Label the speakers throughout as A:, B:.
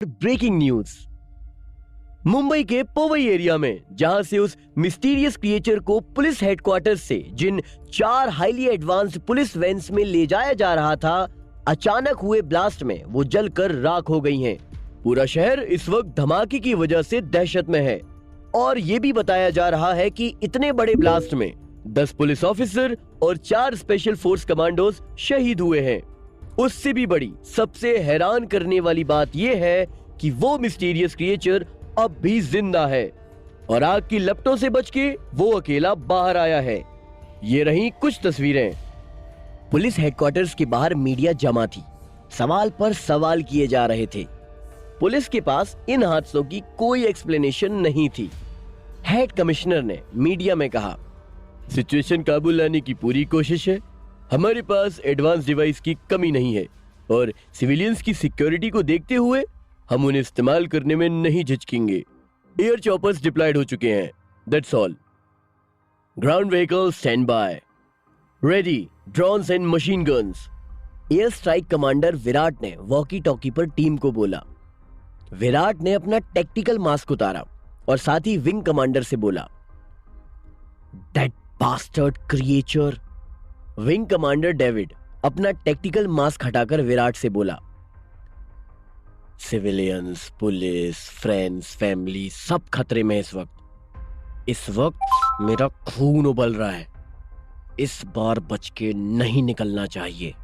A: Breaking news. Mumbai के Pawai area में जहां से उस मिस्टीरियस क्रिएचर को पुलिस हेडक्वार्टर्स से जिन 4 हाईली एडवांस्ड पुलिस वैन्स में ले जाया जा रहा था, अचानक हुए ब्लास्ट में वो जलकर राख हो गई हैं। पूरा शहर इस वक्त धमाके की वजह से दहशत में है और ये भी बताया जा रहा है कि इतने बड़े ब्लास्ट में 10 पुलिस ऑफिसर और 4 स्पेशल फोर्स कमांडोज शहीद हुए हैं। उससे भी बड़ी, सबसे हैरान करने वाली बात यह है कि वो मिस्टीरियस क्रिएचर अब भी जिंदा है और आग की लपटों से बच के वो अकेला बाहर आया है। ये रही कुछ तस्वीरें। पुलिस हेडक्वार्टर्स के बाहर मीडिया जमा थी, सवाल पर सवाल किए जा रहे थे। पुलिस के पास इन हादसों की कोई एक्सप्लेनेशन नहीं थी। हेड कमिश्नर ने मीडिया में कहा, सिचुएशन काबू लाने की पूरी कोशिश है। हमारे पास एडवांस डिवाइस की कमी नहीं है और सिविलियंस की सिक्योरिटी को देखते हुए हम उन्हें इस्तेमाल करने में नहीं झिझकेंगे। एयर चॉपर्स डिप्लॉयड हो चुके हैं, that's all. Ground vehicle stand by, ready, drones and machine guns. Air strike commander Virat ने वॉकी टॉकी पर टीम को बोला। विराट ने अपना टेक्टिकल मास्क उतारा और साथ ही विंग कमांडर से बोला, that bastard creature. Wing commander David अपना टेक्टिकल मास्क हटाकर विराट से बोला, सिविलियंस, पुलिस, फ्रेंड्स, फैमिली सब खतरे में इस वक्त मेरा खून उबल रहा है। इस बार बच के नहीं निकलना चाहिए।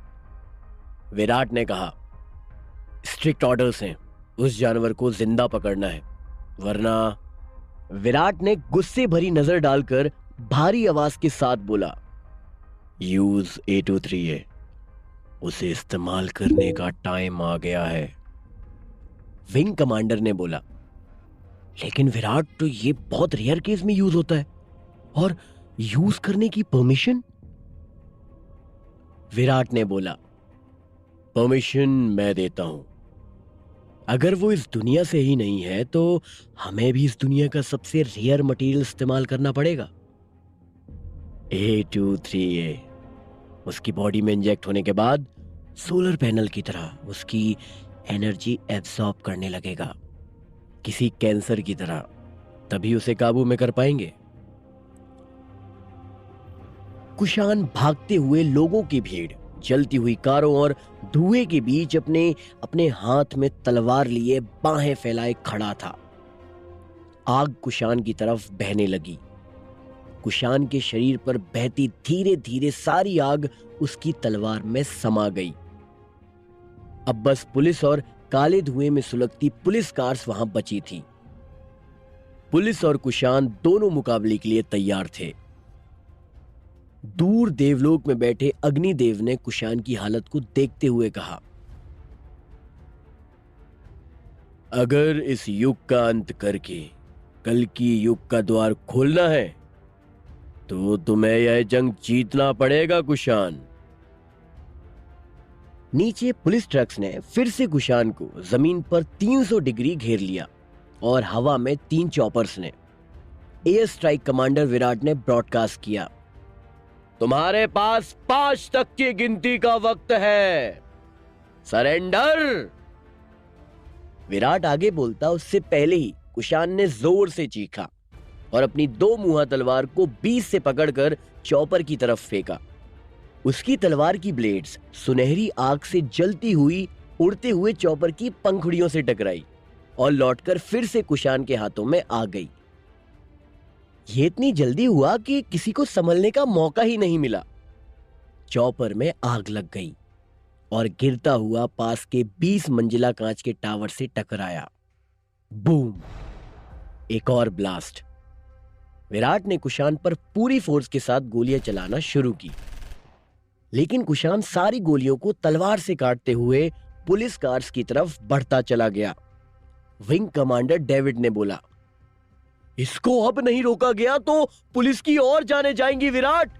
A: विराट ने कहा, स्ट्रिक्ट ऑर्डर्स हैं, उस जानवर को जिंदा पकड़ना है वरना। विराट ने गुस्से भरी नजर डालकर भारी आवाज के साथ बोला, यूज A23A, उसे इस्तेमाल करने का टाइम आ गया है। विंग कमांडर ने बोला, लेकिन विराट, तो ये बहुत रेयर केस में यूज होता है और यूज करने की परमिशन। विराट ने बोला, परमिशन मैं देता हूं। अगर वो इस दुनिया से ही नहीं है तो हमें भी इस दुनिया का सबसे रेयर मटेरियल इस्तेमाल करना पड़ेगा। A23A उसकी बॉडी में इंजेक्ट होने के बाद सोलर पैनल की तरह उसकी एनर्जी एब्सॉर्ब करने लगेगा, किसी कैंसर की तरह। तभी उसे काबू में कर पाएंगे। कुशान भागते हुए लोगों की भीड़, जलती हुई कारों और धुएं के बीच अपने अपने हाथ में तलवार लिए बाहें फैलाए खड़ा था। आग कुशान की तरफ बहने लगी। कुशान के शरीर पर बहती धीरे धीरे सारी आग उसकी तलवार में समा गई। अब बस पुलिस और काले धुएं में सुलगती पुलिस कार्स वहां बची थी। पुलिस और कुशान दोनों मुकाबले के लिए तैयार थे। दूर देवलोक में बैठे अग्निदेव ने कुशान की हालत को देखते हुए कहा, अगर इस युग का अंत करके कल की युग का द्वार खोलना है तो तुम्हें यह जंग जीतना पड़ेगा कुशान। नीचे पुलिस ट्रक्स ने फिर से कुशान को जमीन पर 300 डिग्री घेर लिया और हवा में 3 चॉपर्स ने। एयर स्ट्राइक कमांडर विराट ने ब्रॉडकास्ट किया, तुम्हारे पास 5 तक की गिनती का वक्त है, सरेंडर। विराट आगे बोलता उससे पहले ही कुशान ने जोर से चीखा और अपनी 2 मुहा तलवार को 20 से पकड़कर चॉपर की तरफ फेंका। उसकी तलवार की ब्लेड्स सुनहरी आग से जलती हुई उड़ते हुए चॉपर की पंखुड़ियों से टकराई और लौटकर फिर से कुशान के हाथों में आ गई। ये इतनी जल्दी हुआ कि किसी को संभलने का मौका ही नहीं मिला। चॉपर में आग लग गई और गिरता हुआ पास के 20 मंजिला कांच के टावर से टकराया। बूम! एक और ब्लास्ट। विराट ने कुशान पर पूरी फोर्स के साथ गोलियां चलाना शुरू की, लेकिन कुशान सारी गोलियों को तलवार से काटते हुए पुलिस कार्स की तरफ बढ़ता चला गया। विंग कमांडर डेविड ने बोला, इसको अब नहीं रोका गया तो पुलिस की और जानें जाएंगी विराट।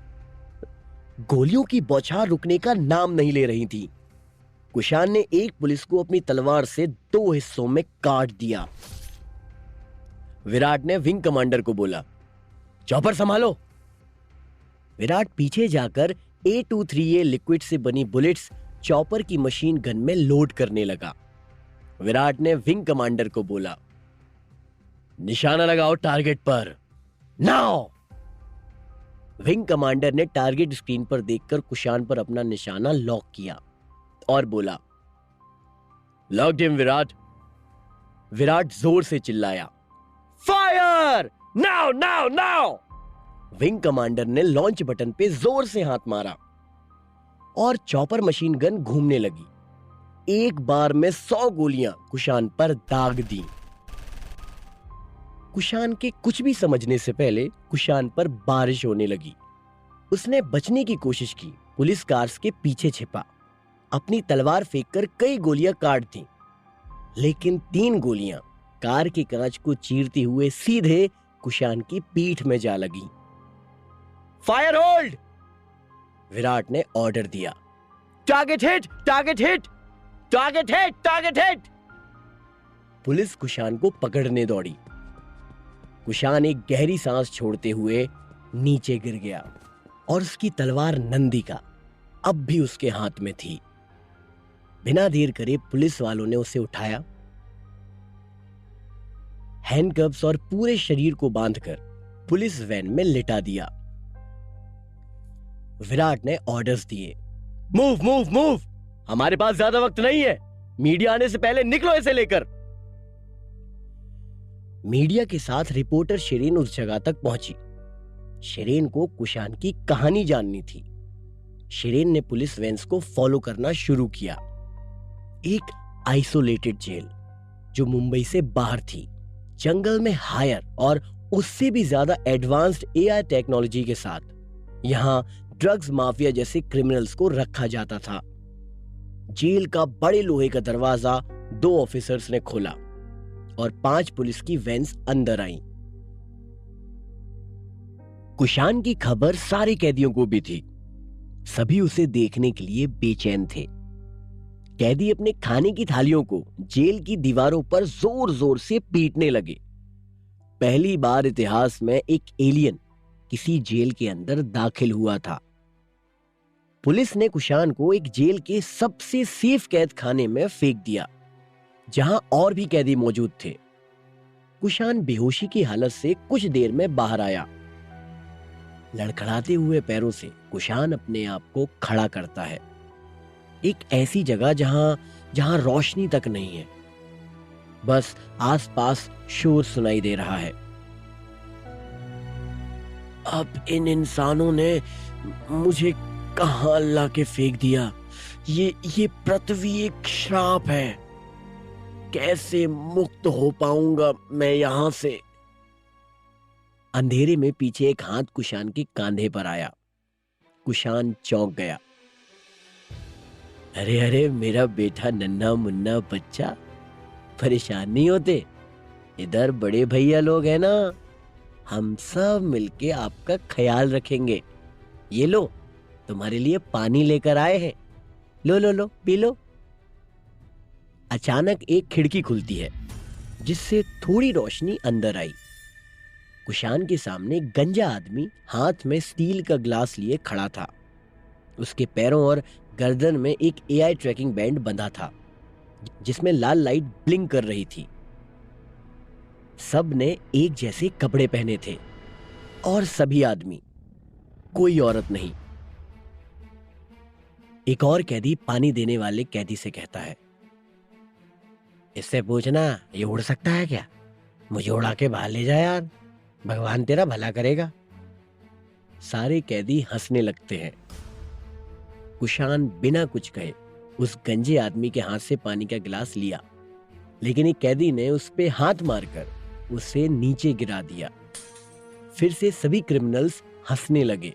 A: गोलियों की बौछार रुकने का नाम नहीं ले रही थी। कुशान ने एक पुलिस को अपनी तलवार से 2 हिस्सों में काट दिया। विराट ने विंग कमांडर को बोला, चॉपर संभालो। विराट पीछे जाकर A23A लिक्विड से बनी बुलेट्स चॉपर की मशीन गन में लोड करने लगा। विराट ने विंग कमांडर को बोला, निशाना लगाओ टारगेट पर, नाउ। विंग कमांडर ने टारगेट स्क्रीन पर देखकर कुशान पर अपना निशाना लॉक किया और बोला, लॉक्ड हिम विराट। विराट जोर से चिल्लाया, fire now now now. Wing commander ने लॉन्च बटन पे जोर से हाथ मारा और चॉपर मशीन गन घूमने लगी। एक बार में 100 गोलियां कुशान पर दाग दी। कुशान के कुछ भी समझने से पहले कुशान पर बारिश होने लगी। उसने बचने की कोशिश की, पुलिस कार्स के पीछे छिपा, अपनी तलवार फेंककर कई गोलियां काट दी, लेकिन 3 गोलियां कार के कांच को चीरते हुए सीधे कुशान की पीठ में जा लगी। फायर होल्ड, विराट ने ऑर्डर दिया। Target hit, target hit, target hit, target hit. Police Kushan को पकड़ने दौड़ी। कुशान एक गहरी सांस छोड़ते हुए नीचे गिर गया और उसकी तलवार नंदिका अब भी उसके हाथ में थी। बिना देर करे पुलिस वालों ने उसे उठाया, हैंडकफ्स और पूरे शरीर को बांधकर पुलिस वैन में लिटा दिया। विराट ने ऑर्डर्स दिए, मूव मूव मूव, हमारे पास ज्यादा वक्त नहीं है, मीडिया आने से पहले निकलो इसे लेकर। मीडिया के साथ रिपोर्टर शिरीन उस जगह तक पहुंची। शिरीन को कुशान की कहानी जाननी थी। शिरीन ने पुलिस वैन्स को फॉलो करना शुरू किया। एक आइसोलेटेड जेल जो मुंबई से बाहर थी, जंगल में हायर और उससे भी ज्यादा एडवांस्ड एआई टेक्नोलॉजी के साथ यहां ड्रग्स माफिया जैसे क्रिमिनल्स को रखा जाता था। जेल का बड़े लोहे का दरवाजा 2 ऑफिसर्स ने खोला और 5 पुलिस की वैन्स अंदर आईं। कुशान की खबर सारे कैदियों को भी थी। सभी उसे देखने के लिए बेचैन थे। कैदी अपने खाने की थालियों को जेल की दीवारों पर जोर जोर से पीटने लगे। पहली बार इतिहास में एक एलियन किसी जेल के अंदर दाखिल हुआ था। पुलिस ने कुशान को एक जेल के सबसे सेफ कैद खाने में फेंक दिया, जहां और भी कैदी मौजूद थे। कुशान बेहोशी की हालत से कुछ देर में बाहर आया। लड़खड़ाते हुए पैरों से कुशान अपने आप को खड़ा करता है, एक ऐसी जगह जहां रोशनी तक नहीं है, बस आसपास शोर सुनाई दे रहा है। अब इन इंसानों ने मुझे कहां ला के फेंक दिया? ये पृथ्वी एक श्राप है। कैसे मुक्त हो पाऊंगा मैं यहां से? अंधेरे में पीछे एक हाथ कुशान के कंधे पर आया। कुशान चौंक गया। अरे अरे, मेरा बेटा नन्हा मुन्ना बच्चा, परेशान नहीं होते? इधर बड़े भैया लोग हैं ना, हम सब मिलके आपका ख्याल रखेंगे। ये लो, तुम्हारे लिए पानी लेकर आए हैं, लो लो लो, पी लो। अचानक एक खिड़की खुलती है, जिससे थोड़ी रोशनी अंदर आई। कुशान के सामने गंजा आदमी हाथ में स्टील का ग्लास लिए खड़ा था। उसके पैरों और गर्दन में एक एआई ट्रैकिंग बैंड बंधा था, जिसमें लाल लाइट ब्लिंक कर रही थी। सब ने एक जैसे कपड़े पहने थे और सभी आदमी, कोई औरत नहीं। एक और कैदी पानी देने वाले कैदी से कहता है, इससे पूछना ये उड़ सकता है क्या? मुझे उड़ा के बाहर ले जाए यार, भगवान तेरा भला करेगा। सारे कैदी हंसने लगते हैं। कुशान बिना कुछ कहे उस गंजे आदमी के हाथ से पानी का गिलास लिया, लेकिन एक कैदी ने उस पे हाथ मारकर उसे नीचे गिरा दिया। फिर से सभी क्रिमिनल्स हंसने लगे।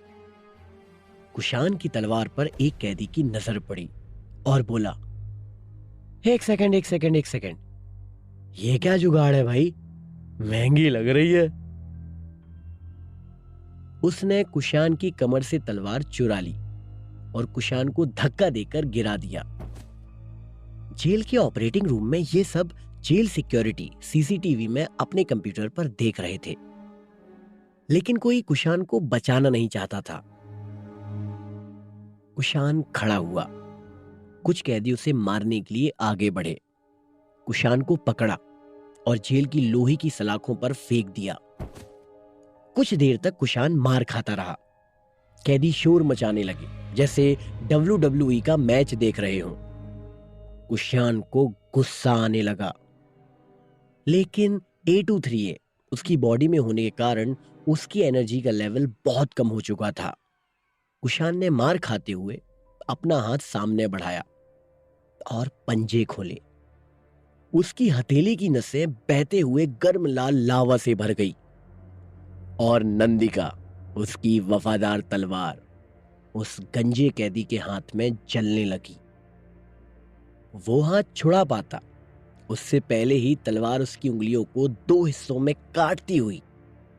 A: कुशान की तलवार पर एक कैदी की नजर पड़ी और बोला, एक सेकंड, ये क्या जुगाड़ है भाई? महंगी लग रही है। उसने कुशान की कमर से तलवार चुरा ली और कुशान को धक्का देकर गिरा दिया। जेल के ऑपरेटिंग रूम में ये सब जेल सिक्योरिटी सीसीटीवी में अपने कंप्यूटर पर देख रहे थे, लेकिन कोई कुशान को बचाना नहीं चाहता था। कुशान खड़ा हुआ। कुछ कैदी उसे मारने के लिए आगे बढ़े। कुशान को पकड़ा और जेल की लोहे की सलाखों पर फेंक दिया। कुछ देर तक कुशान मार खाता रहा। कैदी शोर मचाने लगे जैसे WWE का मैच देख रहे हों। कुशान को गुस्सा आने लगा, लेकिन 823A उसकी बॉडी में होने के कारण उसकी एनर्जी का लेवल बहुत कम हो चुका था। कुशान ने मार खाते हुए अपना हाथ सामने बढ़ाया और पंजे खोले। उसकी हथेली की नसें बहते हुए गर्म लाल लावा से भर गई और नंदिका, उसकी वफादार तलवार, उस गंजे कैदी के हाथ में जलने लगी। वो हाथ छुड़ा पाता उससे पहले ही तलवार उसकी उंगलियों को 2 हिस्सों में काटती हुई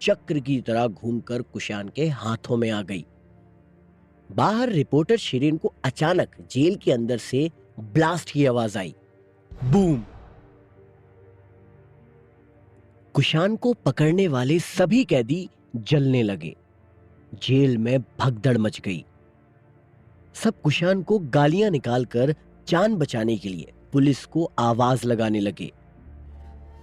A: चक्र की तरह घूमकर कुशान के हाथों में आ गई। बाहर रिपोर्टर शिरीन को अचानक जेल के अंदर से ब्लास्ट की आवाज आई। बूम! कुशान को पकड़ने वाले सभी कैदी जलने लगे। जेल में भगदड़ मच गई। सब कुशान को गालियां निकालकर जान बचाने के लिए पुलिस को आवाज लगाने लगे।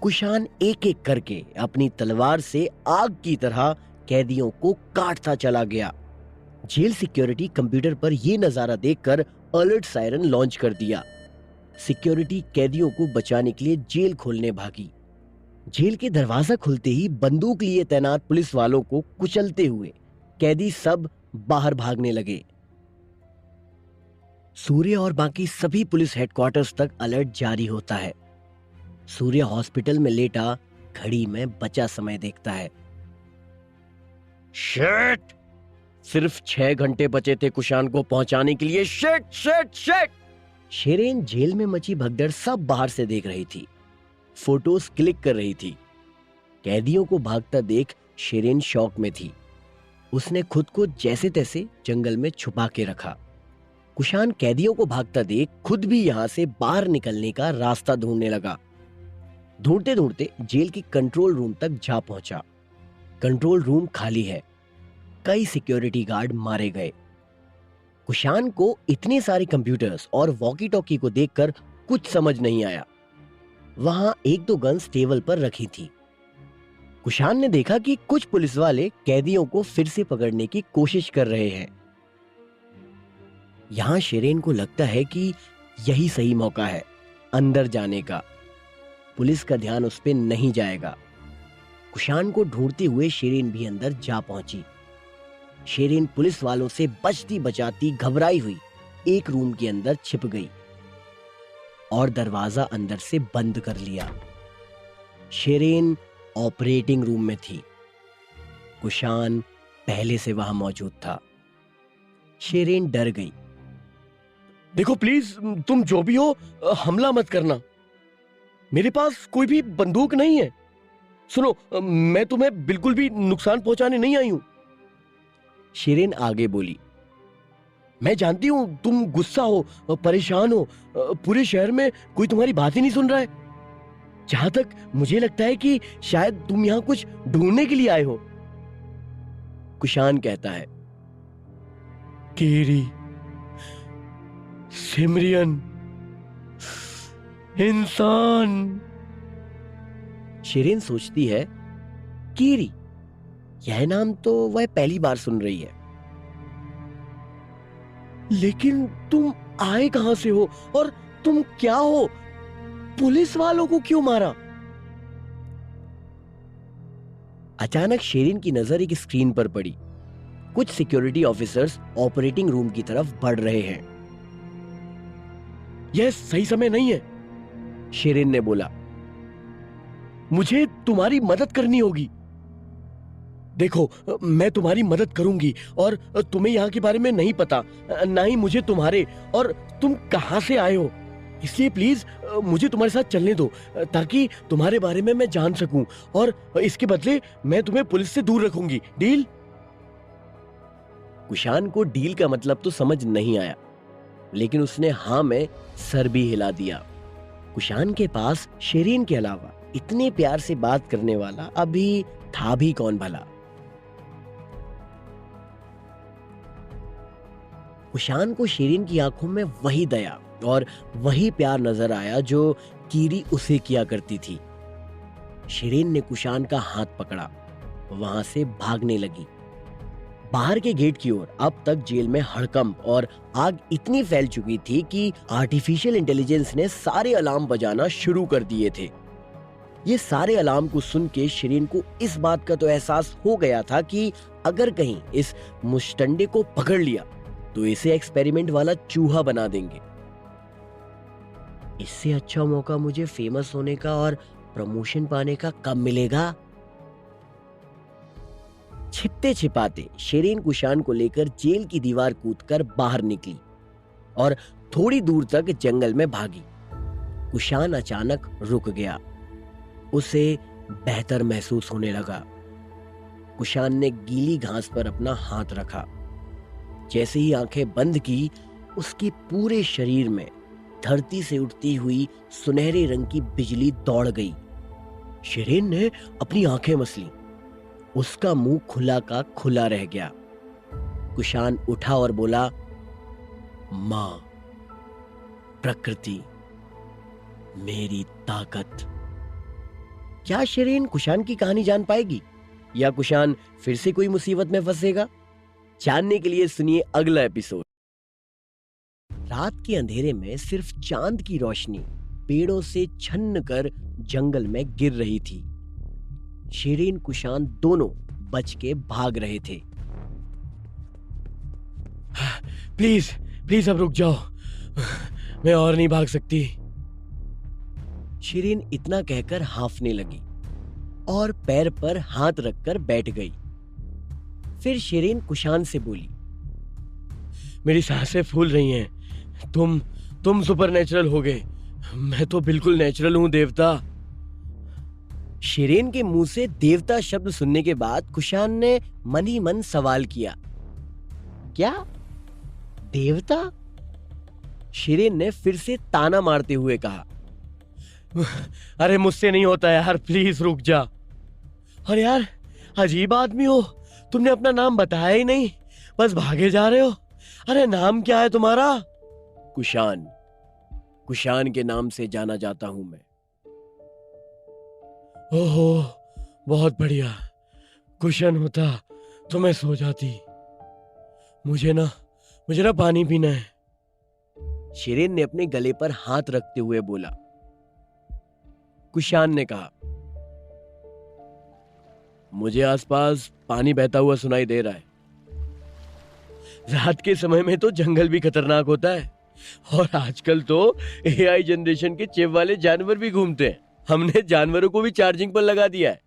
A: कुशान एक एक करके अपनी तलवार से आग की तरह कैदियों को काटता चला गया। जेल सिक्योरिटी कंप्यूटर पर यह नजारा देखकर अलर्ट सायरन लॉन्च कर दिया। सिक्योरिटी कैदियों को बचाने के लिए जेल खोलने भागी। जेल के दरवाजा खुलते ही बंदूक लिए तैनात पुलिस वालों को कुचलते हुए कैदी सब बाहर भागने लगे। सूर्य और बाकी सभी पुलिस हेडक्वार्टर्स तक अलर्ट जारी होता है। सूर्य हॉस्पिटल में लेटा घड़ी में बचा समय देखता है। शिट! सिर्फ 6 घंटे बचे थे कुशान को पहुंचाने के लिए। Shit shit shit! शिरीन जेल में मची भगदड़ सब बाहर से देख रही थी, फोटोज क्लिक कर रही थी। कैदियों को भागता देख शिरीन शॉक में थी। उसने खुद को जैसे तैसे जंगल में छुपा के रखा। कुशान कैदियों को भागता देख खुद भी यहां से बाहर निकलने का रास्ता ढूंढने लगा। ढूंढते ढूंढते जेल की कंट्रोल रूम तक जा पहुंचा। कंट्रोल रूम खाली है। कई सिक्योरिटी गार्ड मारे गए। कुशान को इतने सारे कंप्यूटर्स और वॉकी टॉकी को देखकर कुछ समझ नहीं आया। वहां 1-2 गन्स टेबल पर रखी थी। कुशान ने देखा कि कुछ पुलिस वाले कैदियों को फिर से पकड़ने की कोशिश कर रहे हैं। यहां शिरीन को लगता है कि यही सही मौका है अंदर जाने का। पुलिस का ध्यान उस पर नहीं जाएगा। कुशान को ढूंढते हुए शिरीन भी अंदर जा पहुंची। शिरीन पुलिस वालों से बचती बचाती घबराई हुई एक रूम के अंदर छिप गई और दरवाजा अंदर से बंद कर लिया। शिरीन ऑपरेटिंग रूम में थी। कुशान पहले से वहां मौजूद था। शिरीन डर गई। देखो प्लीज, तुम जो भी हो हमला मत करना। मेरे पास कोई भी बंदूक नहीं है। सुनो, मैं तुम्हें बिल्कुल भी नुकसान पहुंचाने नहीं आई हूं। शिरीन आगे बोली, मैं जानती हूं तुम गुस्सा हो, परेशान हो। पूरे शहर में कोई तुम्हारी बात ही नहीं सुन रहा है। जहां तक मुझे लगता है कि शायद तुम यहां कुछ ढूंढने के लिए आए हो। कुशान कहता है, कीरी, सिमरियन, इंसान। शिरीन सोचती है, कीरी, यह नाम तो वह पहली बार सुन रही है। लेकिन तुम आए कहां से हो और तुम क्या हो? पुलिस वालों को क्यों मारा? अचानक शिरीन की नजर एक स्क्रीन पर पड़ी। कुछ सिक्योरिटी ऑफिसर्स ऑपरेटिंग रूम की तरफ बढ़ रहे हैं। यह सही समय नहीं है, शिरीन ने बोला। मुझे तुम्हारी मदद करनी होगी। देखो, मैं तुम्हारी मदद करूंगी और तुम्हें यहाँ के बारे में नहीं पता, ना ही मुझे तुम्हारे, और तुम कहां से आए हो। इसलिए प्लीज मुझे तुम्हारे साथ चलने दो ताकि तुम्हारे बारे में मैं जान सकूं, और इसके बदले मैं तुम्हें पुलिस से दूर रखूंगी। डील? कुशान को डील का मतलब तो समझ नहीं आया, लेकिन उसने हां में सर भी हिला दिया। कुशान के पास शिरीन के अलावा इतने प्यार से बात करने वाला अभी था भी कौन भला। कुशान को शिरीन की आंखों में वही दया और वही प्यार नजर आया जो कीरी उसे किया करती थी। शिरीन ने कुशान का हाथ पकड़ा, वहां से भागने लगी। बाहर के गेट की ओर अब तक जेल में हड़कंप और आग इतनी फैल चुकी थी कि आर्टिफिशियल इंटेलिजेंस ने सारे अलार्म बजाना शुरू कर दिए थे। ये सारे अलार्म को सुन के शिरीन को इस बात का तो एहसास हो गया था कि अगर कहीं इस मुश्तंडे को पकड़ लिया तो इसे एक्सपेरिमेंट वाला चूहा बना देंगे। इससे अच्छा मौका मुझे फेमस होने का और प्रमोशन पाने का कब मिलेगा? छिपते छिपाते शिरीन कुशान को लेकर जेल की दीवार कूदकर बाहर निकली और थोड़ी दूर तक जंगल में भागी। कुशान अचानक रुक गया, उसे बेहतर महसूस होने लगा। कुशान ने गीली घास पर अपना हाथ रखा। जैसे ही आंखें बंद की, उसके पूरे शरीर में धरती से उठती हुई सुनहरे रंग की बिजली दौड़ गई। शिरीन ने अपनी आंखें मसली, उसका मुंह खुला का खुला रह गया। कुशान उठा और बोला, मां, प्रकृति, मेरी ताकत। क्या शिरीन कुशान की कहानी जान पाएगी या कुशान फिर से कोई मुसीबत में फंसेगा? जानने के लिए सुनिए अगला एपिसोड। रात के अंधेरे में सिर्फ चांद की रोशनी पेड़ों से छन्न कर जंगल में गिर रही थी। शिरीन कुशान दोनों बच के भाग रहे थे।
B: प्लीज प्लीज अब रुक जाओ, मैं और नहीं भाग सकती।
A: शिरीन इतना कहकर हांफने लगी और पैर पर हाथ रखकर बैठ गई। फिर शिरीन कुशान से बोली,
B: मेरी सांसें फूल रही हैं। तुम सुपर नेचुरल हो गए, मैं तो बिल्कुल नेचुरल हूं देवता।
A: शिरीन के मुंह से देवता शब्द सुनने के बाद कुशान ने मन ही मन सवाल किया, क्या देवता? शिरीन ने फिर से ताना मारते हुए कहा,
B: अरे मुझसे नहीं होता यार, प्लीज रुक जा। अरे यार, अजीब आदमी हो, तुमने अपना नाम बताया ही नहीं, बस भागे जा रहे हो। अरे नाम क्या है तुम्हारा?
A: कुशान। कुशान के नाम से जाना जाता हूं मैं।
B: ओहो, बहुत बढ़िया। कुशन होता तो मैं सो जाती। मुझे ना पानी पीना है।
A: शिरीन ने अपने गले पर हाथ रखते हुए बोला। कुशान ने कहा,
B: मुझे आसपास पानी बहता हुआ सुनाई दे रहा है। रात के समय में तो जंगल भी खतरनाक होता है और आजकल तो एआई जनरेशन के चिप वाले जानवर भी घूमते हैं। हमने जानवरों को भी चार्जिंग पर लगा दिया है।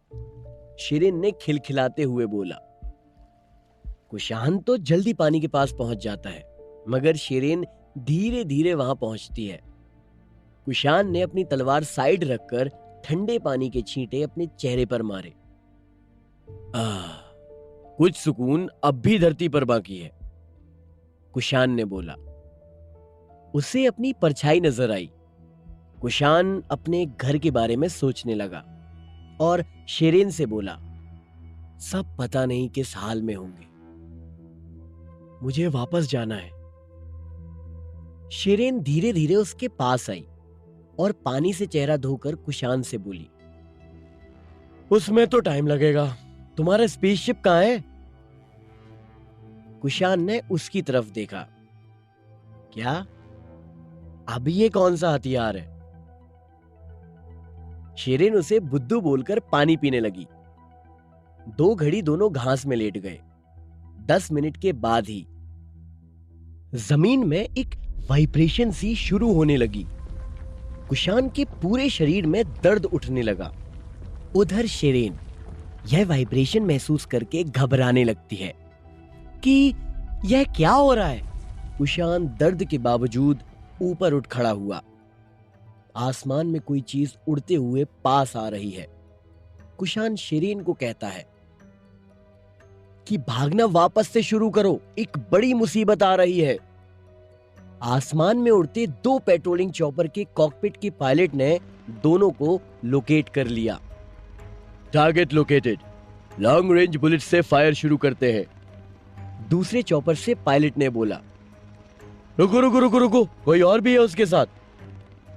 A: शिरीन ने खिलखिलाते हुए बोला। कुशान तो जल्दी पानी के पास पहुंच जाता है, मगर शिरीन धीरे धीरे वहां पहुंचती है। कुशान ने अपनी तलवार साइड रखकर ठंडे पानी के छींटे अपने चेहरे पर मारे।
B: कुछ सुकून अब भी धरती पर बाकी है,
A: कुशान ने बोला। उसे अपनी परछाई नजर आई। कुशान अपने घर के बारे में सोचने लगा और शिरीन से बोला, सब पता नहीं किस हाल में होंगे, मुझे वापस जाना है। शिरीन धीरे धीरे उसके पास आई और पानी से चेहरा धोकर कुशान से बोली,
B: उसमें तो टाइम लगेगा, तुम्हारा स्पेसशिप कहां है?
A: कुशान ने उसकी तरफ देखा। क्या अब ये कौन सा हथियार है? शिरीन उसे बुद्धू बोलकर पानी पीने लगी। 2 घड़ी दोनों घास में लेट गए। 10 मिनट के बाद ही जमीन में एक वाइब्रेशन सी शुरू होने लगी। कुशान के पूरे शरीर में दर्द उठने लगा। उधर शिरीन यह वाइब्रेशन महसूस करके घबराने लगती है कि यह क्या हो रहा है। कुशान दर्द के बावजूद ऊपर उठ खड़ा हुआ। आसमान में कोई चीज उड़ते हुए पास आ रही है। कुशान शिरीन को कहता है कि भागना वापस से शुरू करो, एक बड़ी मुसीबत आ रही है। आसमान में उड़ते 2 पेट्रोलिंग चॉपर के कॉकपिट के पायलट ने दोनों को लोकेट कर लिया।
B: Target located, long range bullet से फायर शुरू करते हैं।
A: दूसरे चॉपर से पायलट ने बोला।
B: रुको रुको रुको रुको, कोई और भी है उसके साथ?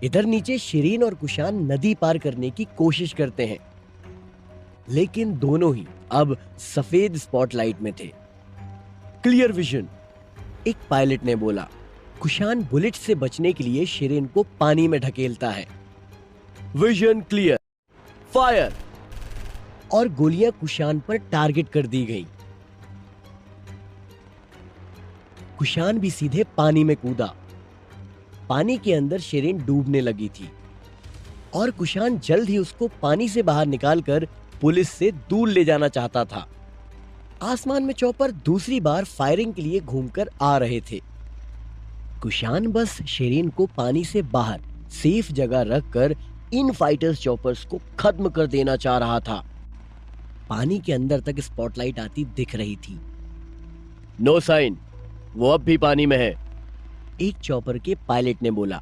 A: इधर नीचे शिरीन और कुशान नदी पार करने की कोशिश करते हैं, लेकिन दोनों ही अब सफेद स्पॉटलाइट में थे। क्लियर विजन, एक पायलट ने बोला। कुशान बुलेट से बचने के लिए शिरीन को पानी में ढकेलता है। विजन क्लियर, फायर, और गोलियां कुशान पर टारगेट कर दी गई। कुशान भी सीधे पानी में कूदा। पानी के अंदर शिरीन डूबने लगी थी और कुशान जल्द ही उसको पानी से बाहर निकालकर पुलिस से दूर ले जाना चाहता था। आसमान में चॉपर दूसरी बार फायरिंग के लिए घूमकर आ रहे थे। कुशान बस शिरीन को पानी से बाहर सेफ जगह रखकर इन फाइटर्स चॉपर्स को खत्म कर देना चाह रहा था। पानी के अंदर तक स्पॉटलाइट आती दिख रही थी।
B: नो साइन, वो अब भी पानी में है,
A: एक चॉपर के पायलट ने बोला।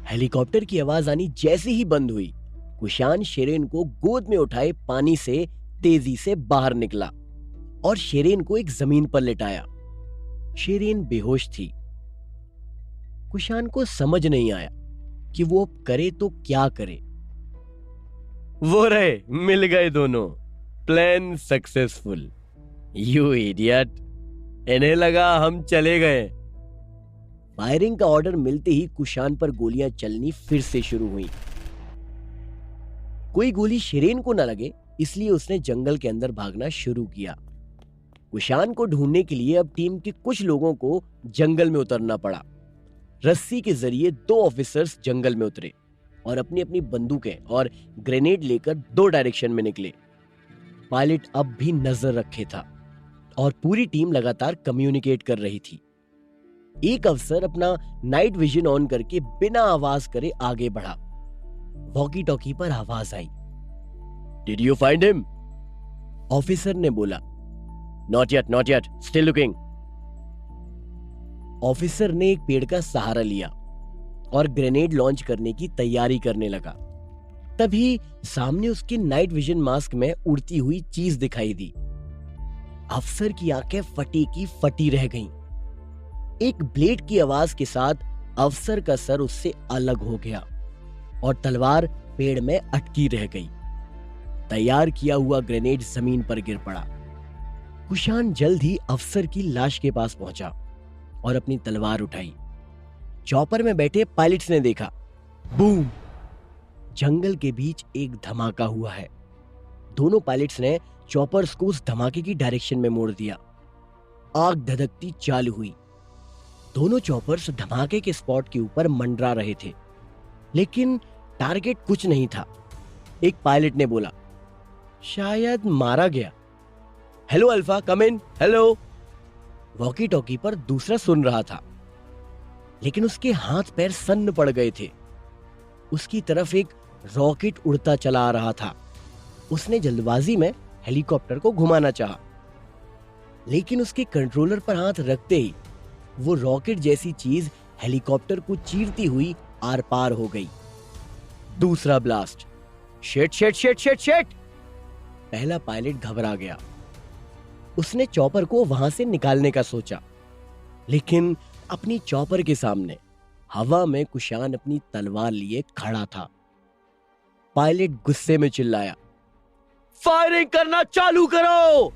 A: हेलीकॉप्टर की आवाज आनी जैसे ही बंद हुई, कुशान शिरीन को गोद में उठाए पानी से तेजी से बाहर निकला और शिरीन को एक जमीन पर लिटाया। शिरीन बेहोश थी। कुशान को समझ नहीं आया कि वो अब करे तो क्या करे।
B: वो रहे, मिल गए दोनों, प्लान सक्सेसफुल। यू इडियट, इन्हें लगा हम चले गए।
A: फायरिंग का ऑर्डर मिलते ही कुशान पर गोलियां चलनी फिर से शुरू हुई। कोई गोली शिरीन को न लगे इसलिए उसने जंगल के अंदर भागना शुरू किया। कुशान को ढूंढने के लिए अब टीम के कुछ लोगों को जंगल में उतरना पड़ा। रस्सी के जरिए 2 ऑफिसर्स जंगल में उतरे और अपनी अपनी बंदूकें और ग्रेनेड लेकर 2 डायरेक्शन में निकले। पायलट अब भी नजर रखे था और पूरी टीम लगातार कम्युनिकेट कर रही थी। एक अफसर अपना नाइट विजन ऑन करके बिना आवाज करे आगे बढ़ा। वॉकी टॉकी पर आवाज आई।
B: Did you find him?
A: Officer ने बोला।
B: Not yet, still looking.
A: Officer ने एक पेड़ का सहारा लिया और ग्रेनेड लॉन्च करने की तैयारी करने लगा। तभी सामने उसके नाइट विजन मास्क में उड़ती हुई चीज दिखाई दी। अफसर की आंखें फटी की फटी रह गईं। एक ब्लेड की आवाज के साथ अफसर का सर उससे अलग हो गया और तलवार पेड़ में अटकी रह गई। तैयार किया हुआ ग्रेनेड जमीन पर गिर पड़ा। कुशान जल्द ही अफसर की लाश के पास पहुंचा और अपनी तलवार उठाई। चॉपर में बैठे पायलट्स ने देखा। बूम! जंगल के बीच एक धमाका हुआ है। दोनों पायलट्स ने चॉपर्स को उस धमाके की डायरेक्शन में मोड़ दिया। आग धधकती चालू हुई। दोनों चॉपर्स धमाके के स्पॉट के ऊपर मंडरा रहे थे, लेकिन टारगेट कुछ नहीं था। एक पायलट ने बोला, शायद मारा गया।
B: हेलो अल्फा, कम इन। हेलो।
A: वॉकी टॉकी पर दूसरा सुन रहा था, लेकिन उसके हाथ पैर सन्न पड़ गए थे। उसकी तरफ एक रॉकेट उड़ता चला आ रहा था। उसने जल्दबाजी में हेलीकॉप्टर को घुमाना चाहा, लेकिन उसके कंट्रोलर पर हाथ रखते ही वो रॉकेट जैसी चीज हेलीकॉप्टर को चीरती हुई आर पार हो गई। दूसरा blast.
B: Shit shit shit shit shit!
A: पहला पायलट घबरा गया। उसने चॉपर को वहां से निकालने का सोचा, लेकिन अपनी चॉपर के सामने हवा में कुशान अपनी तलवार लिए खड़ा था। पायलट गुस्से में चिल्लाया,
B: फायरिंग करना चालू करो!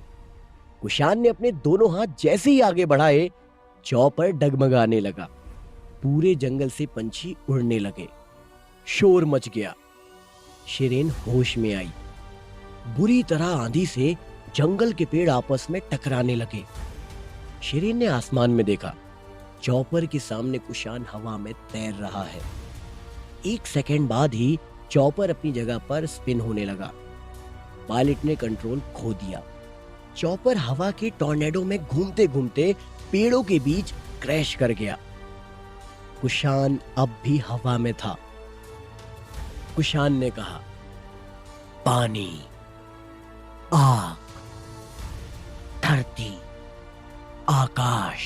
A: कुशान ने अपने दोनों हाथ जैसे ही आगे बढ़ाए, चॉपर डगमगाने लगा। पूरे जंगल से पंछी उड़ने लगे। शोर मच गया। शिरीन होश में आई। बुरी तरह आंधी से जंगल के पेड़ आपस में टकराने लगे। शिरीन ने आसमान में देखा। चॉपर के सामने कुशान हवा में तैर रहा है। 1 सेकंड बाद ही चॉपर अपनी जगह पर स्पिन होने लगा। पायलट ने कंट्रोल खो दिया। चॉपर हवा के टॉर्नेडो में घूमते घूमते पेड़ों के बीच क्रैश कर गया। कुशान अब भी हवा में था। कुशान ने कहा, पानी, आग, धरती, आकाश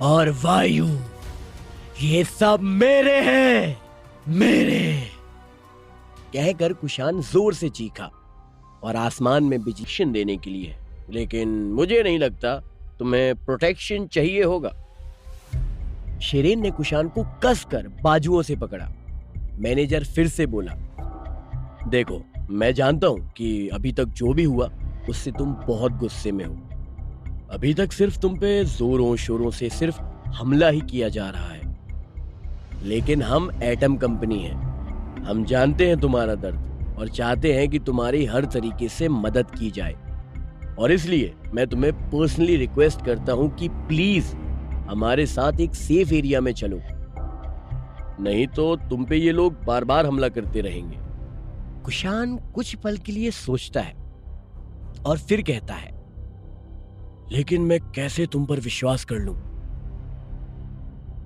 A: और वायु, ये सब मेरे हैं, मेरे। कहकर कुशान जोर से चीखा और आसमान में बिजली देने के लिए, लेकिन मुझे नहीं लगता तुम्हें प्रोटेक्शन चाहिए होगा। शेरेन ने कुशान को कसकर बाजुओं से पकड़ा। मैनेजर फिर से बोला,
B: देखो, मैं जानता हूं कि अभी तक जो भी हुआ उससे तुम बहुत गुस्से में हो। अभी तक सिर्फ तुम पे जोरों शोरों से सिर्फ हमला ही किया जा रहा है, लेकिन हम एटम कंपनी हैं। हम जानते हैं तुम्हारा दर्द और चाहते हैं कि तुम्हारी हर तरीके से मदद की जाए, और इसलिए मैं तुम्हें पर्सनली रिक्वेस्ट करता हूं कि प्लीज हमारे साथ एक सेफ एरिया में चलो, नहीं तो तुम पे ये लोग बार बार हमला करते रहेंगे।
A: कुशान कुछ पल के लिए सोचता है और फिर कहता है,
B: लेकिन मैं कैसे तुम पर विश्वास कर लूं?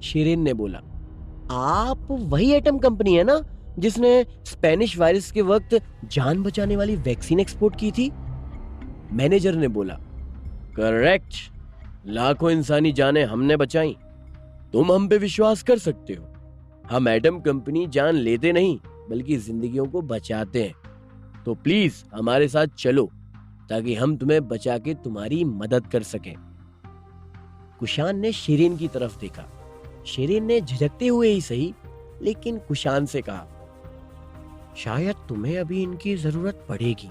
A: शेरेन ने बोला, आप वही एटम कंपनी है ना जिसने स्पेनिश वायरस के वक्त जान बचाने वाली वैक्सीन एक्सपोर्ट की थी? मैनेजर ने बोला,
B: करेक्ट। लाखों इंसानी जानें हमने बचाई। तुम हम पे विश्वास कर सकते हो। हम एटम कंपनी जान लेते नहीं बल्कि जिंदगियों को बचाते हैं। तो प्लीज हमारे साथ चलो ताकि हम तुम्हें बचा के तुम्हारी मदद कर सकें।
A: कुशान ने शेरेन की तरफ देखा। शेरेन ने झिझकते हुए ही सही, लेकिन कुशान से कहा, शायद तुम्हें अभी इनकी जरूरत पड़ेगी।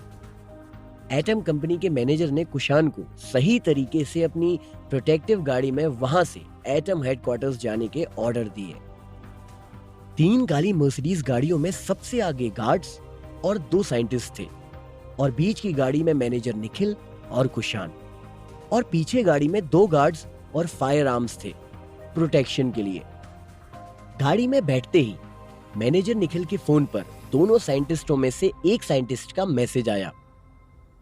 A: एटम कंपनी के मैनेजर ने कुशान को सही तरीके से अपनी प्रोटेक्टिव गाड़ी में वहां से एटम हेडक्वार्टर्स जाने के ऑर्डर दिए। 3 काली मर्सिडीज गाड़ियों में सबसे आगे गार्ड्स और 2 साइंटिस्ट थे, और बीच की गाड़ी में मैनेजर निखिल और कुशान, और पीछे गाड़ी में 2 गार्ड्स और फायर आर्म्स थे प्रोटेक्शन के लिए। गाड़ी में बैठते ही मैनेजर निखिल के फोन पर दोनों साइंटिस्टों में से एक साइंटिस्ट का मैसेज आया।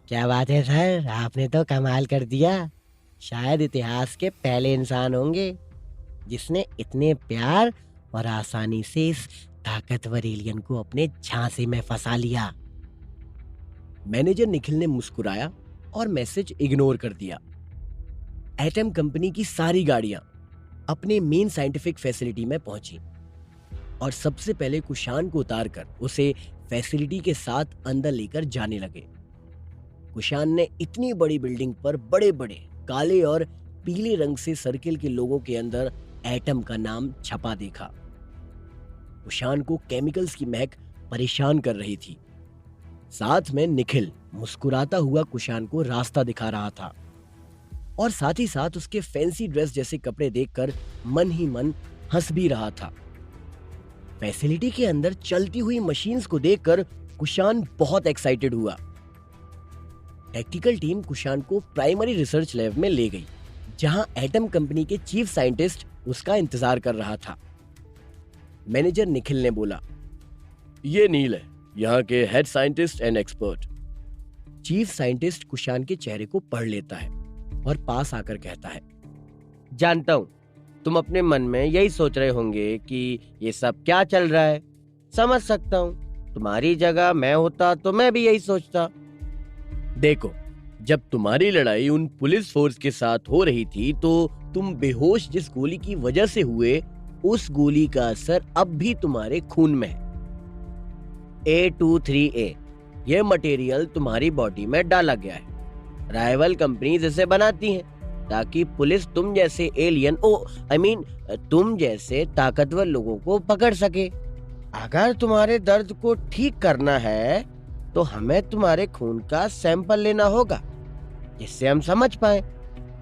A: क्या बात है सर, आपने तो कमाल कर दिया। शायद इतिहास के पहले इंसान होंगे जिसने इतने प्यार और आसानी से इस ताकतवर एलियन को अपने झांसे में फंसा लिया। मैनेजर निखिल ने मुस्कुराया और मैसेज इग्नोर कर दिया। एटम कंपनी की सारी गाड़ियां अपने मेन साइंटिफिक फैसिलिटी में पहुंची और सबसे पहले कुशान को उतारकर उसे फैसिलिटी के साथ अंदर लेकर जाने लगे। कुशान ने इतनी बड़ी बिल्डिंग पर बड़े बड़े काले और पीले रंग से सर्किल के लोगों के अंदर एटम का नाम छपा देखा। कुशान को केमिकल्स की महक परेशान कर रही थी। साथ में निखिल मुस्कुराता हुआ कुशान को रास्ता दिखा रहा था, और साथ ही साथ उसके फैंसी ड्रेस जैसे कपड़े देखकर मन ही मन हंस भी रहा था। फैसिलिटी के अंदर चलती हुई मशीन्स को देखकर कुशान बहुत एक्साइटेड हुआ। टेक्निकल टीम कुशान को प्राइमरी रिसर्च लैब में ले गई, जहां एटम कंपनी के चीफ साइंटिस्ट उसका इंतजार कर रहा था। मैनेजर निखिल ने बोला,
B: ये नील है, यहाँ के head scientist and expert.
A: Chief scientist Kushan के चेहरे को पढ़ लेता है और पास आकर कहता है, जानता हूं तुम अपने मन में यही सोच रहे होंगे कि ये सब क्या चल रहा है। समझ सकता हूं, तुम्हारी जगह मैं होता तो मैं भी यही सोचता।
B: देखो, जब तुम्हारी लड़ाई उन पुलिस फोर्स के साथ हो रही थी तो तुम बेहोश जिस गोली की वजह से हुए, उस गोली का असर अब भी तुम्हारे खून में है। A23A ये मटेरियल तुम्हारी बॉडी में डाला गया है। राइवल कंपनीज इसे बनाती हैं ताकि पुलिस तुम जैसे एलियन तुम जैसे ताकतवर लोगों को पकड़ सके। अगर तुम्हारे दर्द को ठीक करना है तो हमें तुम्हारे खून का सैंपल लेना होगा, जिससे हम समझ पाए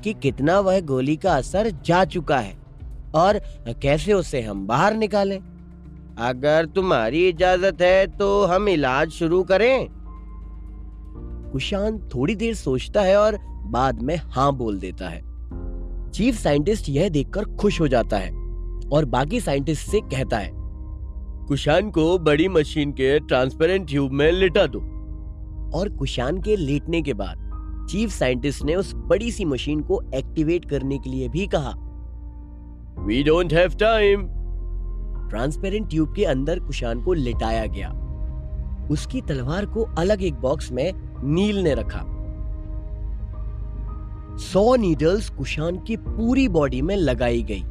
B: कि कितना वह गोली का असर जा चुका है और कैसे उसे हम बाहर निकालें। अगर तुम्हारी इजाजत है तो हम इलाज शुरू करें। कुशान थोड़ी देर सोचता है और बाद में हाँ बोल देता है। चीफ साइंटिस्ट यह देखकर खुश हो जाता है और बाकी साइंटिस्ट से कहता है, कुशान को बड़ी मशीन के ट्रांसपेरेंट ट्यूब में लिटा दो।
A: और कुशान के लेटने के बाद चीफ साइंटिस्ट ने उस बड़ी सी मशीन को एक्टिवेट करने के लिए भी कहा।
B: We don't have time.
A: Transparent tube के अंदर कुशान को लिटाया गया। उसकी तलवार को अलग एक बॉक्स में नील ने रखा। 100 नीडल्स कुशान की पूरी बॉडी में लगाई गई।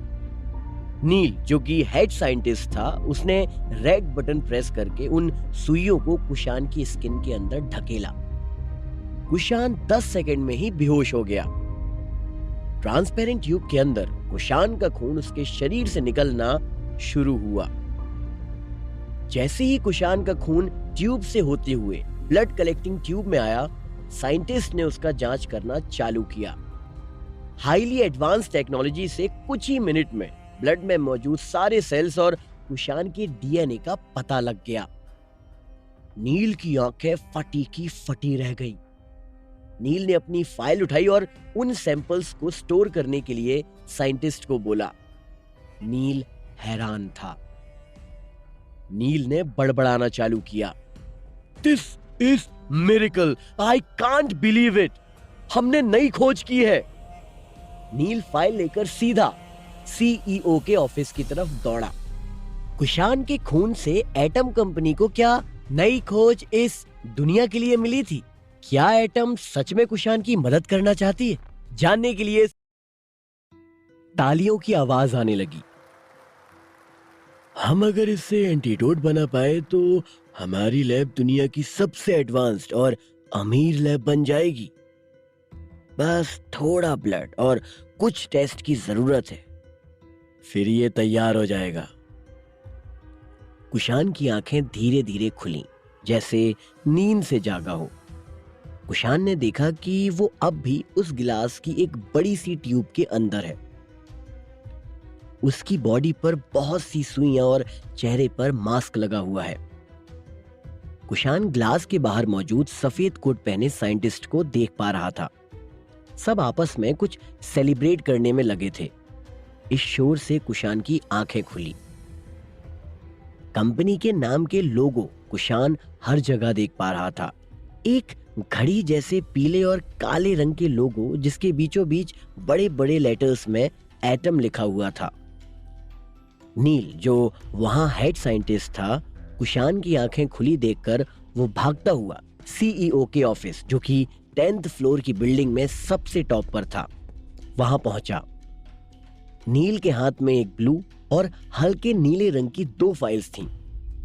A: नील, जो कि हेड साइंटिस्ट था, उसने रेड बटन प्रेस करके उन सुइयों को कुशान की स्किन के अंदर ढकेला। कुशान 10 सेकंड में ही बेहोश हो गया। ट्रांसपेरेंट ट्यूब के अंदर कुशान का खून उसके शरीर से निकलना शुरू हुआ। जैसे ही कुशान का खून ट्यूब से होते हुए ब्लड कलेक्टिंग ट्यूब में आया, साइंटिस्ट ने उसका जांच करना चालू किया। हाईली एडवांस टेक्नोलॉजी से कुछ ही मिनट में ब्लड में मौजूद सारे सेल्स और कुशान के डीएनए का पता लग गया। नील की आंखें फटी की फटी रह गई। नील ने अपनी फाइल उठाई और उन सैंपल्स को स्टोर करने के लिए साइंटिस्ट को बोला। नील हैरान था। नील ने बड़बड़ाना चालू किया, this is miracle, I can't believe it, हमने नई खोज की है। नील फाइल लेकर सीधा सीईओ के ऑफिस की तरफ दौड़ा। कुशान के खून से एटम कंपनी को क्या नई खोज इस दुनिया के लिए मिली थी? क्या एटम सच में कुशान की मदद करना चाहती है? जानने के लिए तालियों की आवाज आने लगी। हम अगर इससे एंटीडोट बना पाए तो हमारी लैब दुनिया की सबसे एडवांस्ड और अमीर लैब बन जाएगी। बस थोड़ा ब्लड और कुछ टेस्ट की जरूरत है, फिर ये तैयार हो जाएगा। कुशान की आंखें धीरे धीरे खुलीं, जैसे नींद से जागा हो। कुशान ने देखा कि वो अब भी उस गिलास की एक बड़ी सी ट्यूब के अंदर है। उसकी बॉडी पर बहुत सी सुइयां और चेहरे पर मास्क लगा हुआ है। कुशान ग्लास के बाहर मौजूद सफेद कोट पहने साइंटिस्ट को देख पा रहा था। सब आपस में कुछ सेलिब्रेट करने में लगे थे। इस शोर से कुशान की आंखें खुली। कंपनी के नाम के लोगो कुशान हर जगह देख पा रहा था। एक घड़ी जैसे पीले और काले रंग के लोगो जिसके बीचों बीच बड़े बड़े लेटर्स में एटम लिखा हुआ था। नील, जो वहां हेड साइंटिस्ट था, कुशान की आंखें खुली देखकर वो भागता हुआ सीईओ के ऑफिस, जो कि 10th फ्लोर की बिल्डिंग में सबसे टॉप पर था, वहां पहुंचा। नील के हाथ में एक ब्लू और हल्के नीले रंग की 2 फाइल्स थीं,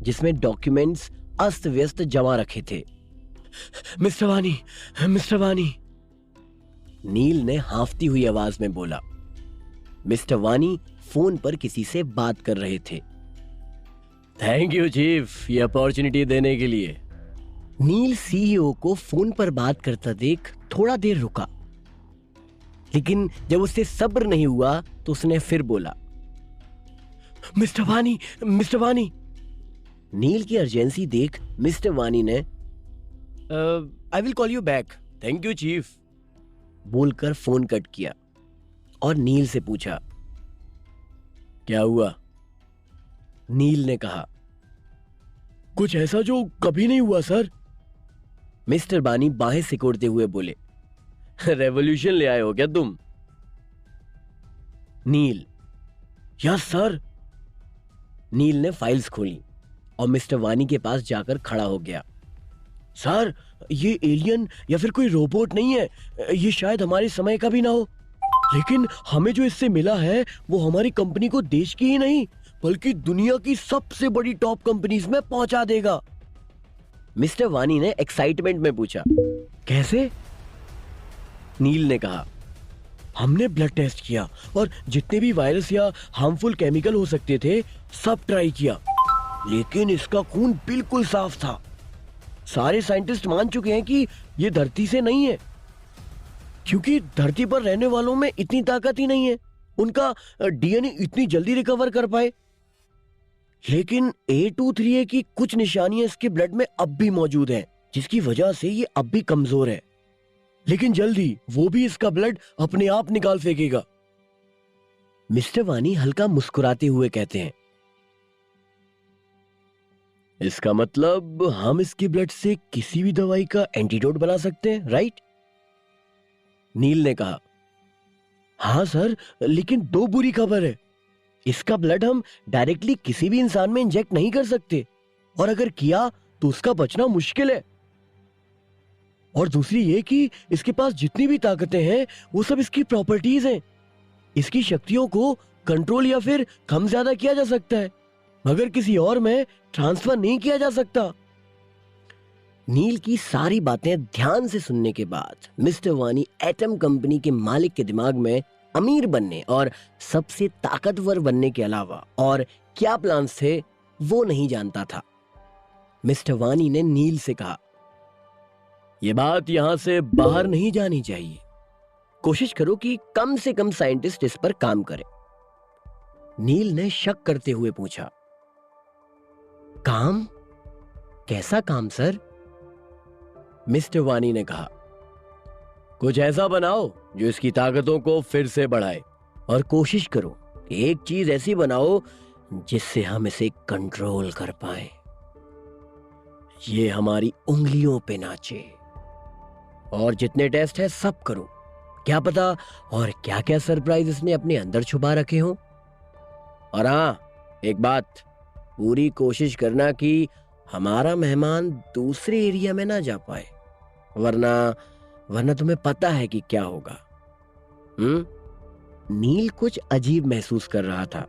A: जिसमें डॉक्यूमेंट्स अस्त व्यस्त जमा रखे थे। मिस्टर वानी, नील ने हांफती हुई आवाज में बोला। मिस्टर वानी फोन पर किसी से बात कर रहे थे। थैंक यू चीफ, ये अपॉर्चुनिटी देने के लिए। नील सीईओ को फोन पर बात करता देख थोड़ा देर रुका, लेकिन जब उससे सब्र नहीं हुआ तो उसने फिर बोला, मिस्टर वानी। नील की अर्जेंसी देख मिस्टर वानी ने I will call you back, thank you chief, बोलकर फोन कट किया और नील से पूछा, क्या हुआ? नील ने कहा, कुछ ऐसा जो कभी नहीं हुआ सर। मिस्टर बानी बाहें सिकोड़ते हुए बोले, रेवोल्यूशन ले आए हो क्या तुम? नील, यस सर। नील ने फाइल्स खोली और मिस्टर वानी के पास जाकर खड़ा हो गया। सर, ये एलियन या फिर कोई रोबोट नहीं है, ये शायद हमारे समय का भी ना हो, लेकिन हमें जो इससे मिला है वो हमारी कंपनी को देश की ही नहीं बल्कि दुनिया की सबसे बड़ी टॉप कंपनीज में पहुंचा देगा। मिस्टर वानी ने एक्साइटमेंट में पूछा, कैसे? नील ने कहा, हमने ब्लड टेस्ट किया और जितने भी वायरस या हार्मफुल केमिकल हो सकते थे सब ट्राई किया, लेकिन इसका खून बिल्कुल साफ था। सारे साइंटिस्ट मान चुके हैं कि ये धरती से नहीं है, क्योंकि धरती पर रहने वालों में इतनी ताकत ही नहीं है उनका डीएनए इतनी जल्दी रिकवर कर पाए। लेकिन A23A की कुछ निशानियां इसके ब्लड में अब भी मौजूद हैं, जिसकी वजह से ये अब भी कमजोर है, लेकिन जल्दी वो भी इसका ब्लड अपने आप निकाल फेंकेगा। मिस्टर वानी हल्का मुस्कुराते हुए कहते हैं, इसका मतलब हम इसके ब्लड से किसी भी दवाई का एंटीडोट बना सकते हैं, राइट? नील ने कहा, हाँ सर, लेकिन 2 बुरी खबर है। इसका ब्लड हम डायरेक्टली किसी भी इंसान में इंजेक्ट नहीं कर सकते, और अगर किया तो उसका बचना मुश्किल है। और दूसरी ये कि इसके पास जितनी भी ताकतें हैं वो सब इसकी प्रॉपर्टीज हैं। इसकी शक्तियों को कंट्रोल या फिर कम ज्यादा किया जा सकता है, मगर किसी और में ट्रांसफर नहीं किया जा सकता। नील की सारी बातें ध्यान से सुनने के बाद मिस्टर वानी एटम कंपनी के मालिक के दिमाग में अमीर बनने और सबसे ताकतवर बनने के अलावा और क्या प्लान्स थे वो नहीं जानता था। मिस्टर वानी ने नील से कहा, यह बात यहां से बाहर नहीं जानी चाहिए। कोशिश करो कि कम से कम साइंटिस्ट इस पर काम करें। नील ने शक करते हुए पूछा, काम? कैसा काम सर? मिस्टर वानी ने कहा, कुछ ऐसा बनाओ जो इसकी ताकतों को फिर से बढ़ाए, और कोशिश करो कि एक चीज ऐसी बनाओ जिससे हम इसे कंट्रोल कर पाए। ये हमारी उंगलियों पे नाचे। और जितने टेस्ट है सब करो, क्या पता और क्या क्या सरप्राइज इसने अपने अंदर छुपा रखे हो। और हाँ, एक बात, पूरी कोशिश करना कि हमारा मेहमान दूसरे एरिया में ना जा पाए, वरना तुम्हें पता है कि क्या होगा। नील कुछ अजीब महसूस कर रहा था।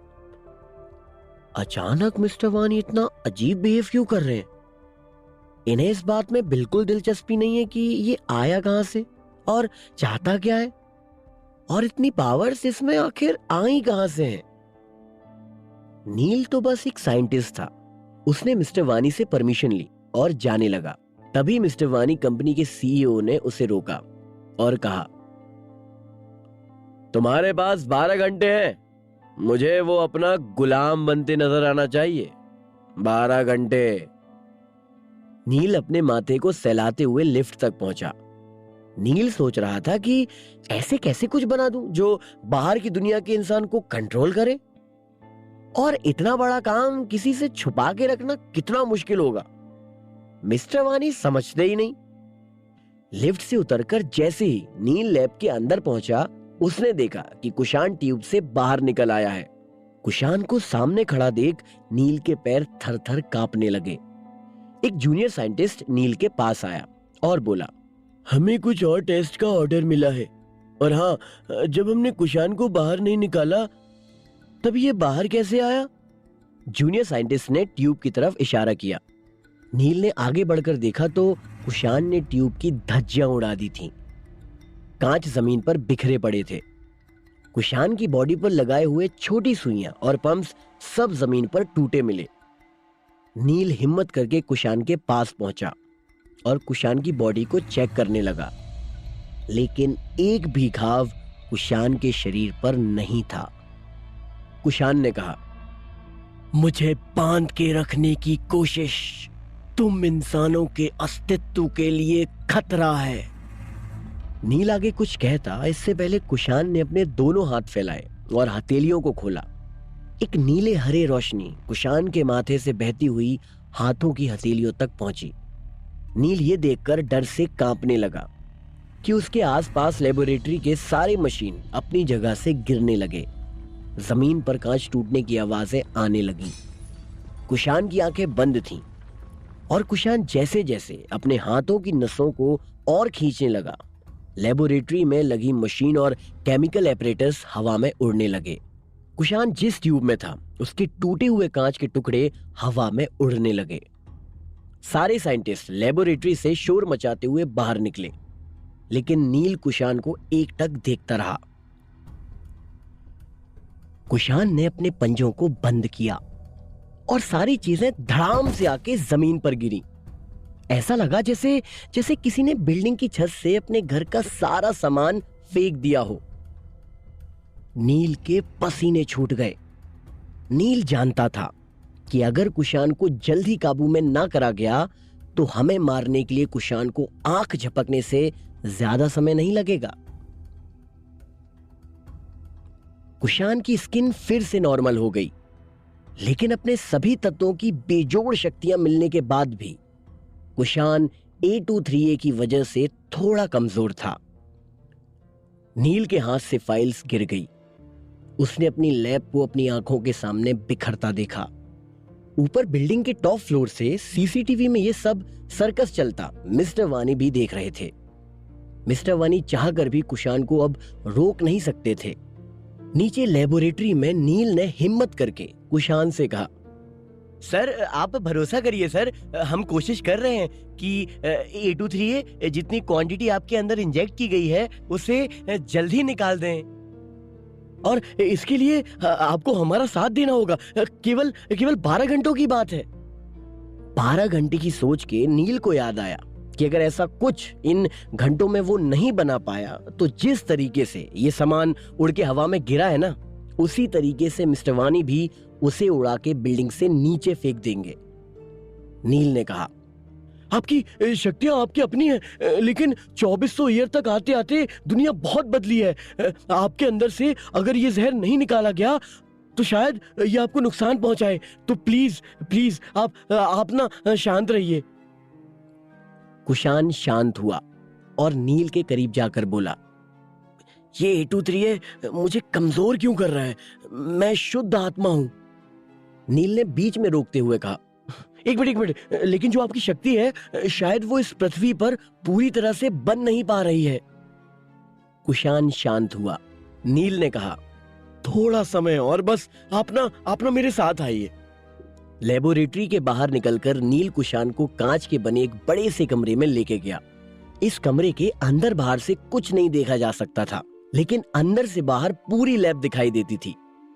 A: अचानक मिस्टर वानी इतना अजीब बिहेव क्यों कर रहे हैं? इन्हें इस बात में बिल्कुल दिलचस्पी नहीं है कि ये आया कहां से और चाहता क्या है, और इतनी पावर्स इसमें आखिर आई कहां से हैं? नील तो बस एक साइंटिस्ट था। उसने मिस्टर वानी से परमिशन ली और जाने लगा। तभी मिस्टर वानी कंपनी के सीईओ ने उसे रोका और कहा, तुम्हारे पास 12 घंटे हैं। मुझे वो अपना गुलाम बनते नजर आना चाहिए। 12 घंटे। नील अपने माथे को सहलाते हुए लिफ्ट तक पहुंचा। नील सोच रहा था कि ऐसे कैसे कुछ बना दूं जो बाहर की दुनिया के इंसान को कंट्रोल करे, और इतना बड़ा काम किसी से छुपा के रखना कितना मुश्किल होगा। मिस्टर वानी समझते ही नहीं। लिफ्ट से उतरकर जैसे ही नील लैब के अंदर पहुंचा, उसने देखा कि कुशान ट्यूब से बाहर निकल आया है। कुशान को सामने खड़ा देख नील के पैर थर थर कांपने लगे। एक जूनियर साइंटिस्ट नील के पास आया और बोला, हमें कुछ और टेस्ट का ऑर्डर मिला है, और हाँ, जब हमने कुशान को बाहर नहीं निकाला तब ये बाहर कैसे आया? जूनियर साइंटिस्ट ने ट्यूब की तरफ इशारा किया। नील ने आगे बढ़कर देखा तो कुशान ने ट्यूब की धज्जियां उड़ा दी थीं। कांच जमीन पर बिखरे पड़े थे। कुशान की बॉडी पर लगाए हुए छोटी सुइयां और पंप्स सब जमीन पर टूटे मिले। नील हिम्मत करके कुशान के पास पहुंचा और कुशान की बॉडी को चेक करने लगा, लेकिन एक भी घाव कुशान के शरीर पर नहीं था। कुशान ने कहा, मुझे बांध के रखने की कोशिश तुम इंसानों के अस्तित्व के लिए खतरा है। नील आगे कुछ कहता, इससे पहले कुशान ने अपने दोनों हाथ फैलाए और हथेलियों को खोला। एक नीले हरे रोशनी कुशान के माथे से बहती हुई हाथों की हथेलियों तक पहुंची। नील ये देखकर डर से कांपने लगा कि उसके आसपास लेबोरेटरी के सारे मशीन अपनी जगह से गिरने लगे। जमीन पर कांच टूटने की आवाजें आने लगी। कुशान की आंखें बंद थीं और कुशान जैसे जैसे अपने हाथों की नसों को और खींचने लगा, लेबोरेटरी में लगी मशीन और केमिकल एपरेटस हवा में उड़ने लगे। कुशान जिस ट्यूब में था उसके टूटे हुए कांच के टुकड़े हवा में उड़ने लगे। सारे साइंटिस्ट लेबोरेटरी से शोर मचाते हुए बाहर निकले, लेकिन नील कुशान को एकटक देखता रहा। कुशान ने अपने पंजों को बंद किया और सारी चीजें धड़ाम से आके जमीन पर गिरी। ऐसा लगा जैसे किसी ने बिल्डिंग की छत से अपने घर का सारा सामान फेंक दिया हो। नील के पसीने छूट गए। नील जानता था कि अगर कुशान को जल्द ही काबू में ना करा गया तो हमें मारने के लिए कुशान को आंख झपकने से ज्यादा समय नहीं लगेगा। कुशान की स्किन फिर से नॉर्मल हो गई, लेकिन अपने सभी तत्वों की बेजोड़ शक्तियां मिलने के बाद भी कुशान A23A की वजह से थोड़ा कमजोर था। नील के हाथ से फाइल्स गिर गई। उसने अपनी लैब को अपनी आंखों के सामने बिखरता देखा। ऊपर बिल्डिंग के टॉप फ्लोर से सीसीटीवी में यह सब सर्कस चलता मिस्टर वानी भी देख रहे थे। मिस्टर वानी चाहकर भी कुशान को अब रोक नहीं सकते थे। नीचे लेबोरेटरी में नील ने हिम्मत करके कुशान से कहा, सर आप भरोसा करिए सर, हम कोशिश कर रहे हैं कि A23A जितनी क्वांटिटी आपके अंदर इंजेक्ट की गई है उसे जल्द ही निकाल दें।
B: और इसके लिए आपको हमारा साथ देना होगा। केवल केवल 12 घंटों की बात है।
A: 12 घंटे की सोच के नील को याद आया कि अगर ऐसा कुछ इन घंटों में वो नहीं बना पाया तो जिस तरीके से ये सामान उड़ के हवा में गिरा है ना, उसी तरीके से मिस्टर वानी भी उसे उड़ा के बिल्डिंग से नीचे फेंक देंगे। नील ने कहा,
B: आपकी शक्तियां आपकी अपनी है, लेकिन 2400 ईयर तक आते आते दुनिया बहुत बदली है। आपके अंदर से अगर ये जहर नहीं निकाला गया तो शायद ये आपको नुकसान पहुंचाए। तो प्लीज प्लीज आप ना शांत रहिए।
A: कुशान शांत हुआ और नील के करीब जाकर बोला, ये 823 है, मुझे कमजोर क्यों कर रहा है? मैं शुद्ध आत्मा हूं। नील ने बीच में रोकते हुए कहा,
B: एक मिनट, लेकिन जो आपकी शक्ति है शायद वो इस पृथ्वी पर पूरी तरह से बन नहीं पा रही है।
A: कुशान शांत हुआ। नील ने कहा,
B: थोड़ा समय और बस, आप ना मेरे साथ आइए।
A: लेबोरेटरी के बाहर निकलकर नील कुशान को कांच के बने एक बड़े से कमरे में लेके गया। इस कमरे के अंदर बाहर से कुछ नहीं देखा जा सकता था, लेकिन अंदर से बाहर पूरी लैब दिखाई देती थी।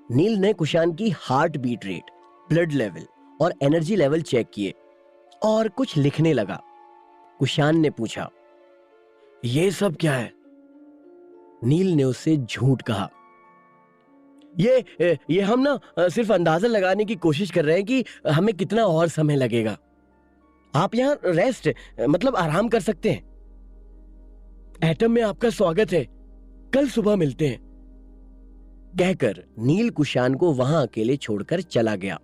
A: नील ने कुशान की heart beat rate, blood level और एनर्जी लेवल चेक किए और कुछ लिखने लगा। कुशान ने पूछा,
B: ये सब क्या है?
A: नील ने उससे झूठ कहा,
B: ये हम ना सिर्फ अंदाजा लगाने की कोशिश कर रहे हैं कि हमें कितना और समय लगेगा। आप यहाँ रेस्ट मतलब आराम कर सकते हैं। एटम में आपका स्वागत है, कल सुबह मिलते हैं।
A: कहकर नील कुशान को वहां अकेले छोड़कर चला गया।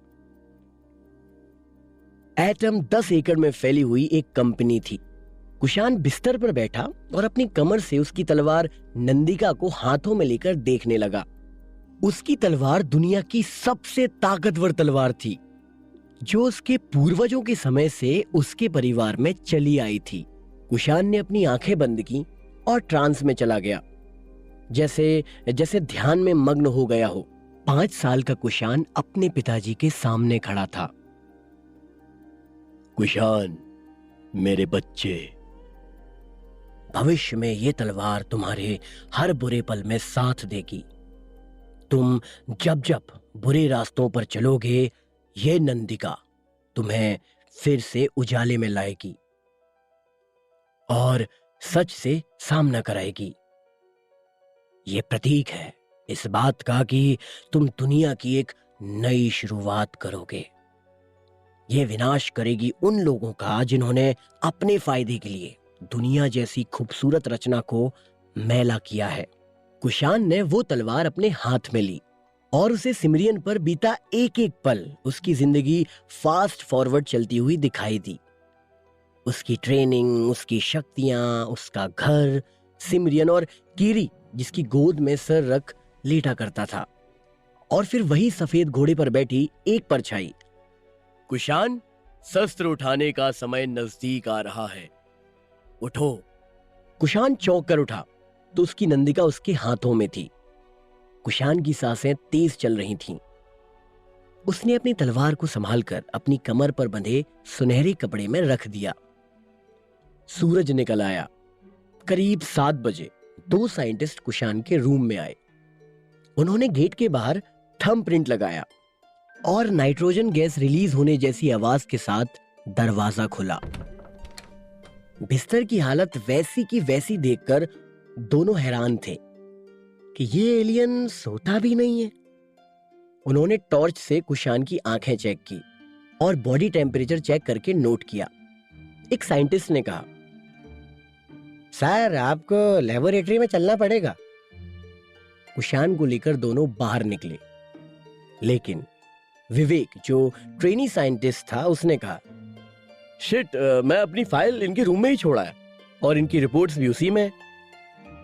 A: एटम 10 एकड़ में फैली हुई एक कंपनी थी। कुशान बिस्तर पर बैठा और अपनी कमर से उसकी तलवार नंदिका को हाथों में लेकर देखने लगा। उसकी तलवार दुनिया की सबसे ताकतवर तलवार थी, जो उसके पूर्वजों के समय से उसके परिवार में चली आई थी। कुशान ने अपनी आंखें बंद की और ट्रांस में चला गया, जैसे ध्यान में मग्न हो गया हो। 5 साल का कुशान अपने पिताजी के सामने खड़ा था।
B: कुशान, मेरे बच्चे,
A: भविष्य में ये तलवार तुम्हारे हर बुरे पल में साथ देगी। तुम जब जब बुरे रास्तों पर चलोगे, ये नंदिका तुम्हें फिर से उजाले में लाएगी और सच से सामना कराएगी। ये प्रतीक है इस बात का कि तुम दुनिया की एक नई शुरुआत करोगे। ये विनाश करेगी उन लोगों का जिन्होंने अपने फायदे के लिए दुनिया जैसी खूबसूरत रचना को मैला किया है। कुशान ने वो तलवार अपने हाथ में ली और उसे सिमरियन पर बीता एक एक पल उसकी जिंदगी फास्ट फॉरवर्ड चलती हुई दिखाई दी। उसकी ट्रेनिंग, उसकी शक्तियां, उसका घर, सिमरियन और कीरी जिसकी गोद में सर रख लेटा करता था, और फिर वही सफेद घोड़े पर बैठी एक परछाई।
B: कुशान, शस्त्र उठाने का समय नजदीक आ रहा है, उठो।
A: कुशान चौंक कर उठा तो उसकी नंदिका उसके हाथों में थी। कुशान की सांसें तेज चल रही थीं। उसने अपनी तलवार को संभालकर अपनी कमर पर बंधे सुनहरे कपड़े में रख दिया। सूरज निकल आया। करीब 7 बजे 2 साइंटिस्ट कुशान के रूम में आए। उन्होंने गेट के बाहर थंब प्रिंट लगाया और नाइट्रोजन गैस रिलीज होने जैसी आवाज के साथ दरवाजा खुला। बिस्तर की हालत वैसी की वैसी देखकर दोनों हैरान थे कि ये एलियन सोता भी नहीं है। उन्होंने टॉर्च से कुशान की आंखें चेक की और बॉडी टेम्परेचर चेक करके नोट किया। एक साइंटिस्ट ने कहा, सर आपको लेबोरेटरी में चलना पड़ेगा। कुशान को लेकर दोनों बाहर निकले, लेकिन विवेक जो ट्रेनी साइंटिस्ट था उसने कहा,
B: शिट, मैं अपनी फाइल इनके रूम में ही छोड़ा है और इनकी रिपोर्ट्स भी उसी में।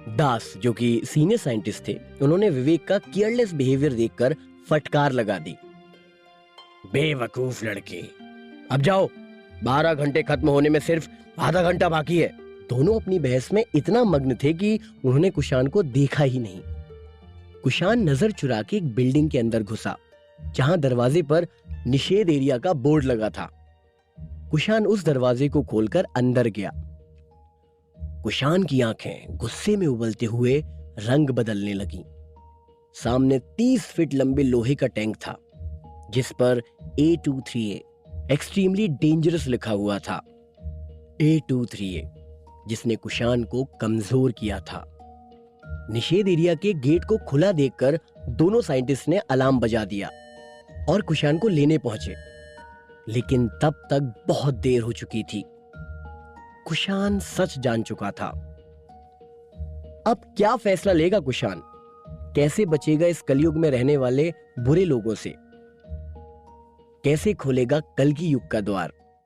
A: दास जो कि सीनियर साइंटिस्ट थे, उन्होंने विवेक का केयरलेस बिहेवियर देखकर फटकार लगा दी।
B: बेवकूफ लड़के, अब जाओ, 12 घंटे खत्म होने में सिर्फ आधा घंटा बाकी है।
A: दोनों अपनी बहस में इतना मग्न थे कि उन्होंने कुशान को देखा ही नहीं। कुशान नजर चुरा के एक बिल्डिंग के अंदर घुसा, जहां दरवाजे पर निषेध एरिया का बोर्ड लगा था। कुशान उस दरवाजे को खोलकर अंदर गया। कुशान की आंखें गुस्से में उबलते हुए रंग बदलने लगीं। सामने 30 फीट लंबे लोहे का टैंक था जिस पर A23A एक्सट्रीमली डेंजरस लिखा हुआ था। A23A जिसने कुशान को कमजोर किया था। निषेध एरिया के गेट को खुला देखकर दोनों साइंटिस्ट ने अलार्म बजा दिया और कुशान को लेने पहुंचे, लेकिन तब तक बहुत देर हो चुकी थी। कुशान सच जान चुका था। अब क्या फैसला लेगा कुशान? कैसे बचेगा इस कलयुग में रहने वाले बुरे लोगों से? कैसे खोलेगा कल्कि युग का द्वार?